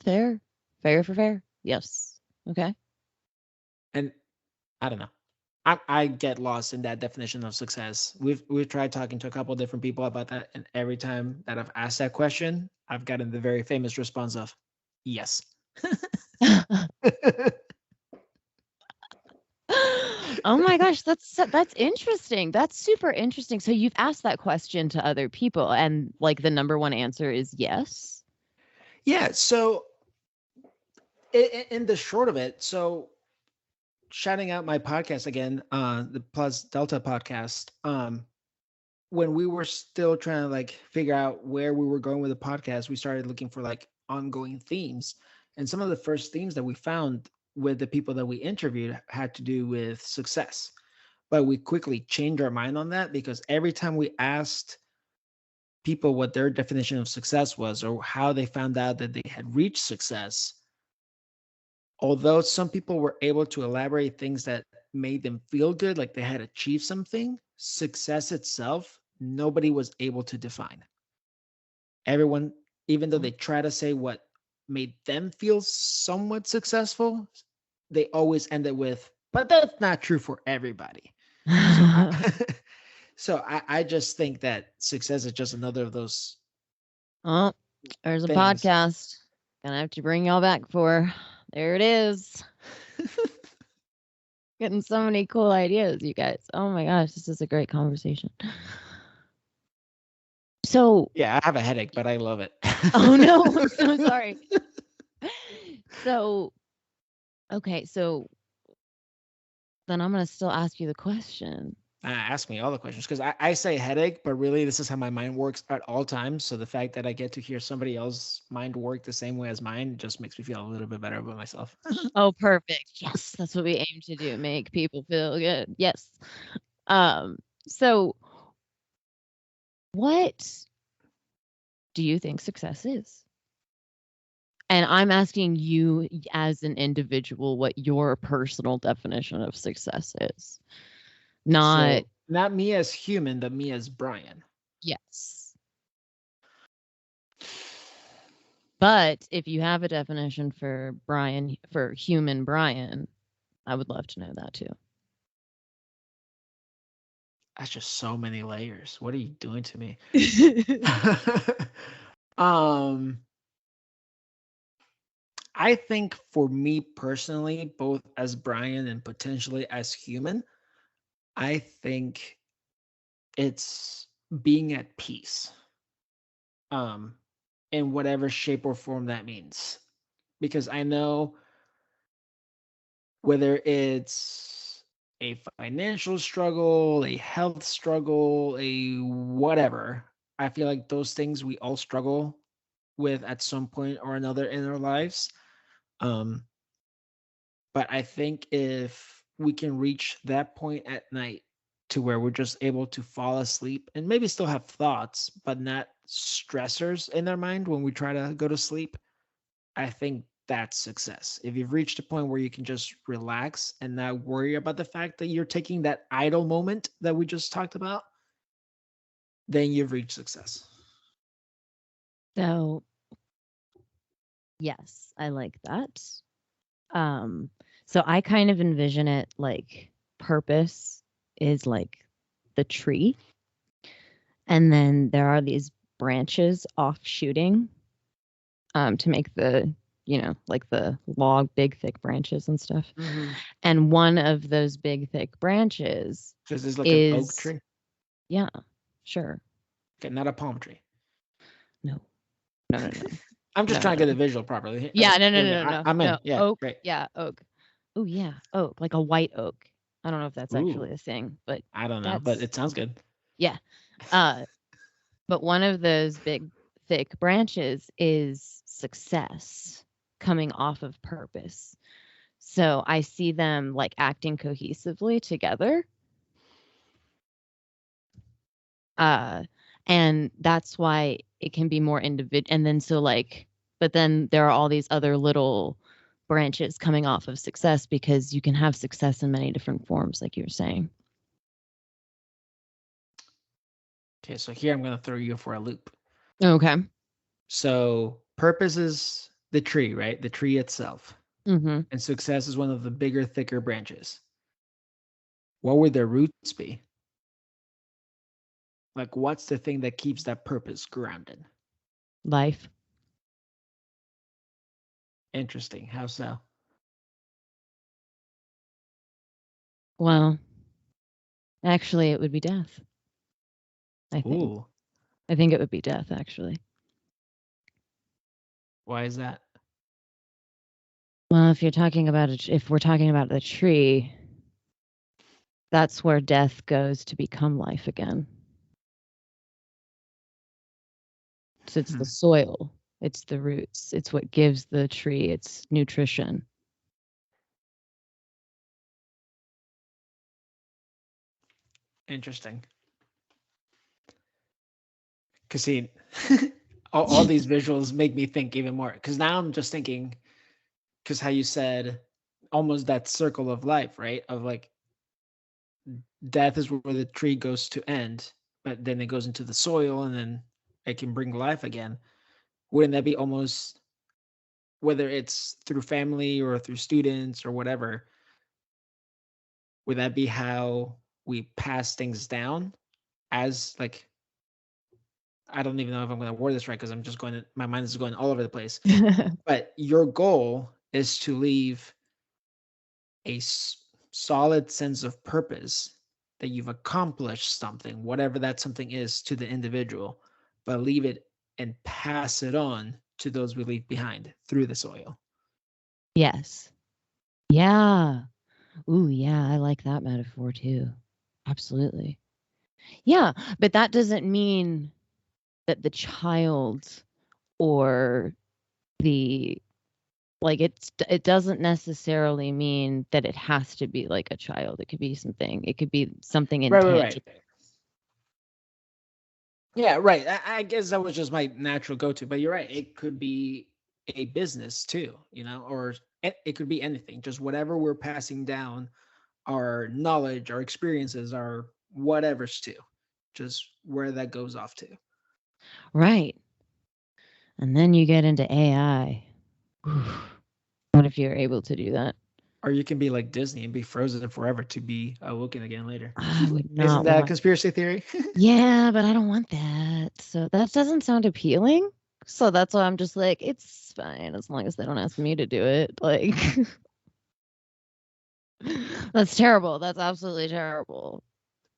Fair. Fair for fair. Yes. Okay. And I don't know. I get lost in that definition of success. We've tried talking to a couple of different people about that, and every time that I've asked that question, I've gotten the very famous response of yes. Oh my gosh, that's interesting. That's super interesting. So you've asked that question to other people, and like the number one answer is yes? Yeah. So in the short of it, so shouting out my podcast again, the Plus Delta podcast. When we were still trying to like figure out where we were going with the podcast, we started looking for like ongoing themes. And some of the first themes that we found with the people that we interviewed had to do with success. But we quickly changed our mind on that because every time we asked people what their definition of success was or how they found out that they had reached success, although some people were able to elaborate things that made them feel good, like they had achieved something, success itself, nobody was able to define. Everyone, even though they try to say what made them feel somewhat successful, they always ended with, but that's not true for everybody. So I just think that success is just another of those. Oh, there's a things. podcast. Gonna have to bring y'all back for. There it is. Getting so many cool ideas, you guys. Oh my gosh, this is a great conversation. So yeah, I have a headache, but I love it. Oh no, I'm so sorry. So okay, so then I'm gonna still ask you the question. Ask me all the questions because I say headache, but really this is how my mind works at all times. So the fact that I get to hear somebody else's mind work the same way as mine just makes me feel a little bit better about myself. Oh, perfect. Yes, that's what we aim to do. Make people feel good. Yes. So what do you think success is? And I'm asking you as an individual what your personal definition of success is. Not me as human, but me as Brian. Yes. But if you have a definition for Brian, for human Brian, I would love to know that too. That's just so many layers. What are you doing to me? I think for me personally, both as Brian and potentially as human, I think it's being at peace. In whatever shape or form that means. Because I know whether it's a financial struggle, a health struggle, a whatever, I feel like those things we all struggle with at some point or another in our lives. But I think if we can reach that point at night to where we're just able to fall asleep and maybe still have thoughts, but not stressors in our mind when we try to go to sleep, I think that's success. If you've reached a point where you can just relax and not worry about the fact that you're taking that idle moment that we just talked about, then you've reached success. So, yes, I like that. So I kind of envision it like purpose is like the tree. And then there are these branches offshooting to make the, like the log, big, thick branches and stuff. Mm-hmm. And one of those big, thick branches is like an oak tree? Yeah, sure. Okay, not a palm tree. No. I'm just trying to get the visual properly. Yeah, no. I'm in. Yeah, oak. Great. Yeah, oak. Oh, yeah, oak, like a white oak. I don't know if that's actually a thing, but I don't know, but it sounds good. Yeah. But one of those big, thick branches is success coming off of purpose. So I see them like acting cohesively together. And that's why it can be more individual. And then but then there are all these other little branches coming off of success because you can have success in many different forms, like you were saying. Okay, so here I'm going to throw you for a loop. Okay. So purpose is the tree, right? The tree itself. Mm-hmm. And success is one of the bigger, thicker branches. What would their roots be? Like, what's the thing that keeps that purpose grounded? Life. Interesting. How so? Well, actually, it would be death. I think. Ooh. I think it would be death, actually. Why is that? Well, if we're talking about the tree, that's where death goes to become life again. So it's the soil. It's the roots. It's what gives the tree its nutrition. Interesting. Because see, all these visuals make me think even more. Because now I'm just thinking, because how you said almost that circle of life, right? Of like death is where the tree goes to end, but then it goes into the soil and then it can bring life again. Wouldn't that be almost, whether it's through family or through students or whatever, would that be how we pass things down as like, I don't even know if I'm going to word this right because I'm just going to, my mind is going all over the place. But your goal is to leave a solid sense of purpose that you've accomplished something, whatever that something is to the individual, but leave it and pass it on to those we leave behind through the soil. Yes. Yeah. Ooh, yeah, I like that metaphor too. Absolutely. Yeah, but that doesn't mean that the child or the like it doesn't necessarily mean that it has to be like a child. It could be something. It could be something intangible. Right. Yeah, right. I guess that was just my natural go-to, but you're right. It could be a business too, or it could be anything. Just whatever we're passing down, our knowledge, our experiences, our whatever's to, just where that goes off to. Right. And then you get into AI. What if you're able to do that? Or you can be like Disney and be frozen forever to be awoken again later. I would not Isn't that a want. conspiracy theory? Yeah, but I don't want that. So that doesn't sound appealing. So that's why I'm just like, it's fine as long as they don't ask me to do it. Like, that's terrible. That's absolutely terrible.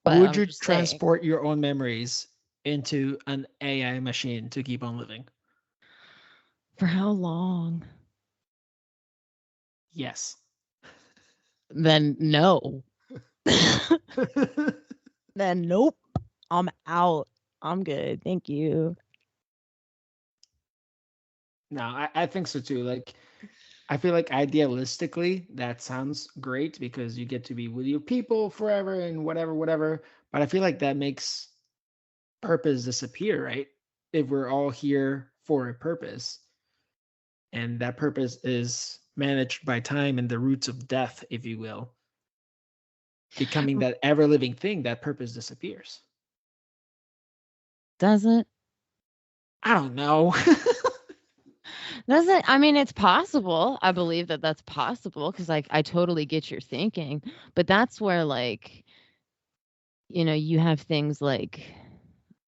But Would I'm you just saying. transport your own memories into an AI machine to keep on living? For how long? Yes. Then no. Then nope. I'm out. I'm good. Thank you. No, I think so too. Like, I feel like idealistically that sounds great because you get to be with your people forever and whatever. But I feel like that makes purpose disappear, right? If we're all here for a purpose, and that purpose is managed by time and the roots of death, if you will, becoming that ever living thing, that purpose disappears. Does it? I don't know. Does it? I mean, it's possible. I believe that that's possible because like I totally get your thinking, but that's where like you have things like,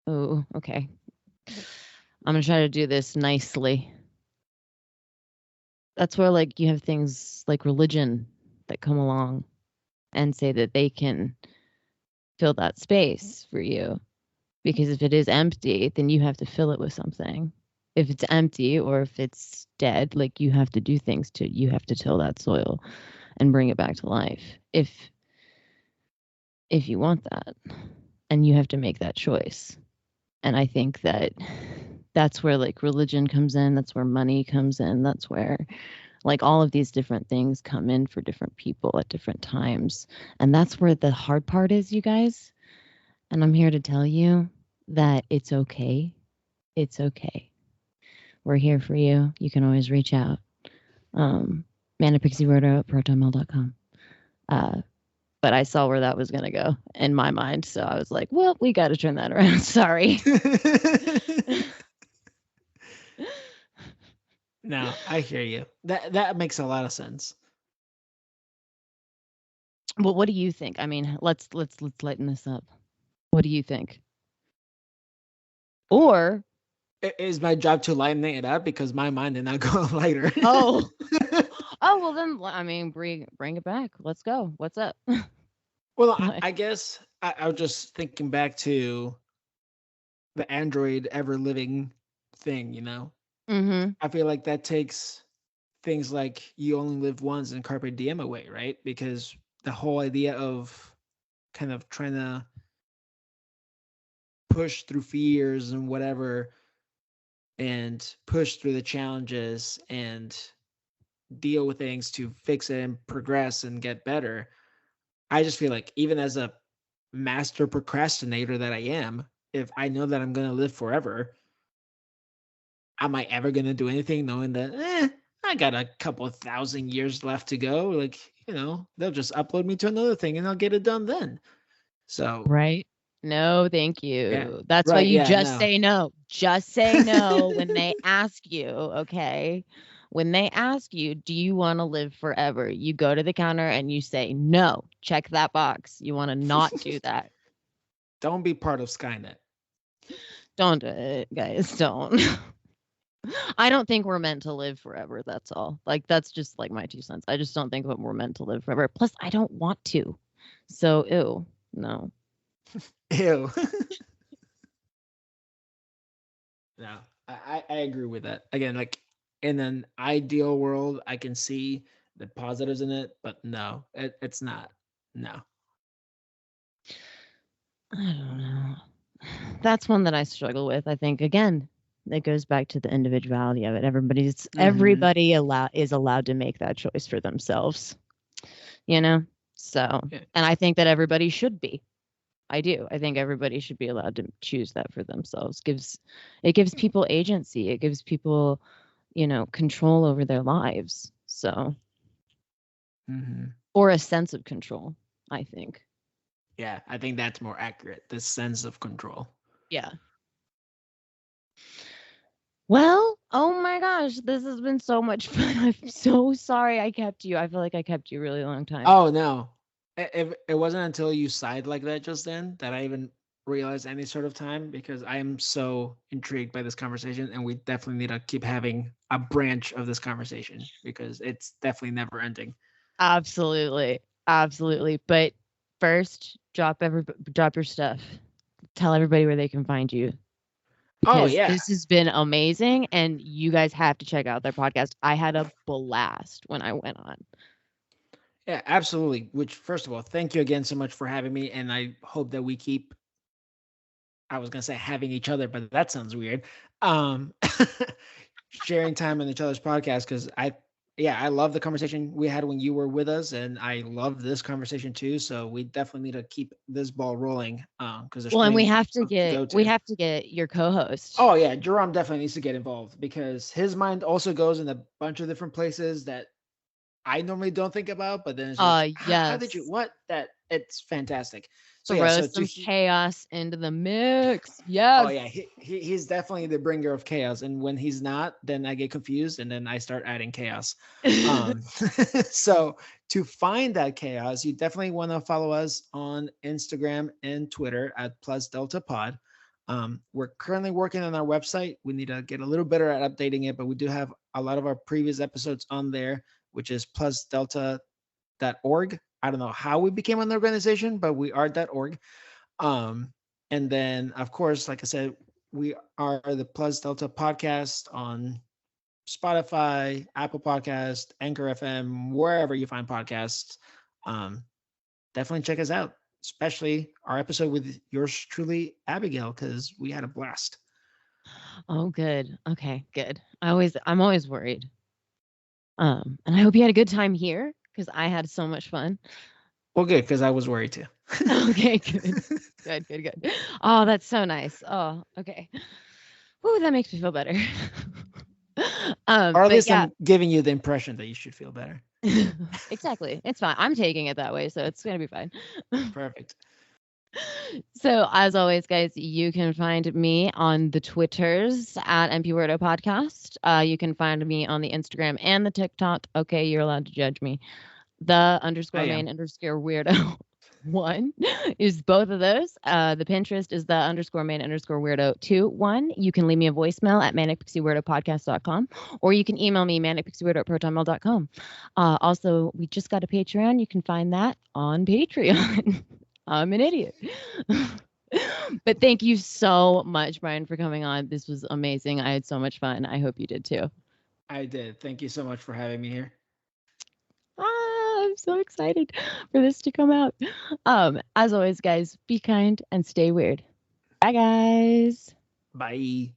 oh, okay. I'm gonna try to do this nicely. That's where like you have things like religion that come along and say that they can fill that space for you. Because if it is empty, then you have to fill it with something. If it's empty or if it's dead, like you have to do things you have to till that soil and bring it back to life. If you want that. And you have to make that choice. And I think that that's where like religion comes in, that's where money comes in, that's where like all of these different things come in for different people at different times. And that's where the hard part is, you guys. And I'm here to tell you that it's okay. It's okay. We're here for you. You can always reach out. Manic, Pixie, Weirdo at protonmail.com. But I saw where that was going to go in my mind. So I was like, well, we got to turn that around. Sorry. No, I hear you. That makes a lot of sense. Well, what do you think? I mean, let's lighten this up. What do you think? Or Is my job to lighten it up because my mind did not go lighter? oh well then I mean bring it back. Let's go. What's up? Well, I guess I was just thinking back to the Android ever living thing, Mm-hmm. I feel like that takes things like you only live once and carpe diem away, right? Because the whole idea of kind of trying to push through fears and whatever and push through the challenges and deal with things to fix it and progress and get better. I just feel like even as a master procrastinator that I am, if I know that I'm going to live forever, am I ever going to do anything knowing that, I got a couple of 1,000 years left to go? Like, they'll just upload me to another thing and I'll get it done then. So, Right. No, thank yeah. you. That's why Right. you Yeah. just No. say no. Just say no when they ask you, okay? When they ask you, do you want to live forever? You go to the counter and you say no. Check that box. You want to not do that. Don't be part of Skynet. Don't do it, guys. Don't. I don't think we're meant to live forever. That's all. Like, that's just like my 2 cents. I just don't think that we're meant to live forever. Plus, I don't want to. So, ew, no. Ew. No, I agree with that. Again, like in an ideal world, I can see the positives in it, but no, it's not. No. I don't know. That's one that I struggle with. I think again, it goes back to the individuality of it. Everybody is allowed to make that choice for themselves. So, Yeah. and I think that everybody should be. I do. I think everybody should be allowed to choose that for themselves. It gives people agency. It gives people, control over their lives. So, or a sense of control, I think. Yeah, I think that's more accurate. This sense of control. Yeah. Well, oh my gosh, this has been so much fun. I'm so sorry I kept you. I feel like I kept you a really long time. Oh no, it wasn't until you sighed like that just then that I even realized any sort of time, because I am so intrigued by this conversation, and we definitely need to keep having a branch of this conversation because it's definitely never ending. Absolutely. Absolutely. But first, drop your stuff. Tell everybody where they can find you. Because this has been amazing and you guys have to check out their podcast. I had a blast when I went on. Yeah, absolutely. Which, first of all, thank you again so much for having me, and I hope that we keep, I was gonna say having each other, but that sounds weird. Um Sharing time on each other's podcast, because I love the conversation we had when you were with us, and I love this conversation too. So we definitely need to keep this ball rolling, because there's and we plenty have to to go get your co-host. Oh yeah, Jerome definitely needs to get involved because his mind also goes in a bunch of different places that I normally don't think about, but then it's like, how did you, Yes. what, that, it's fantastic. So Throw some chaos into the mix. Yes. Oh yeah, he's definitely the bringer of chaos, and when he's not, then I get confused, and then I start adding chaos. So to find that chaos, you definitely want to follow us on Instagram and Twitter at Plus Delta Pod. We're currently working on our website. We need to get a little better at updating it, but we do have a lot of our previous episodes on there, which is plusdelta.org. I don't know how we became an organization, but we are .org. And then, of course, like I said, we are the Plus Delta podcast on Spotify, Apple Podcast, Anchor FM, wherever you find podcasts. Definitely check us out, especially our episode with yours truly, Abigail, because we had a blast. Oh, good. Okay, good. I'm always worried. And I hope you had a good time here because I had so much fun. Well, good, because I was worried too. Okay, good. Good. Oh, that's so nice. Oh, okay. Ooh, that makes me feel better. Or at least I'm giving you the impression that you should feel better. Exactly. It's fine. I'm taking it that way, so it's going to be fine. Perfect. So, as always, guys, you can find me on the Twitters at MPWeirdo Podcast. You can find me on the Instagram and the TikTok. Okay, you're allowed to judge me. The_main_weirdo. One is both of those. The Pinterest is the_main_weirdo21. You can leave me a voicemail at manicpixieweirdopodcast.com, or you can email me manicpixieweirdo@protonmail.com. Also, we just got a Patreon. You can find that on Patreon. I'm an idiot. But thank you so much, Brian, for coming on. This was amazing. I had so much fun. I hope you did too. I did. Thank you so much for having me here. I'm so excited for this to come out. As always, guys, be kind and stay weird. Bye, guys. Bye.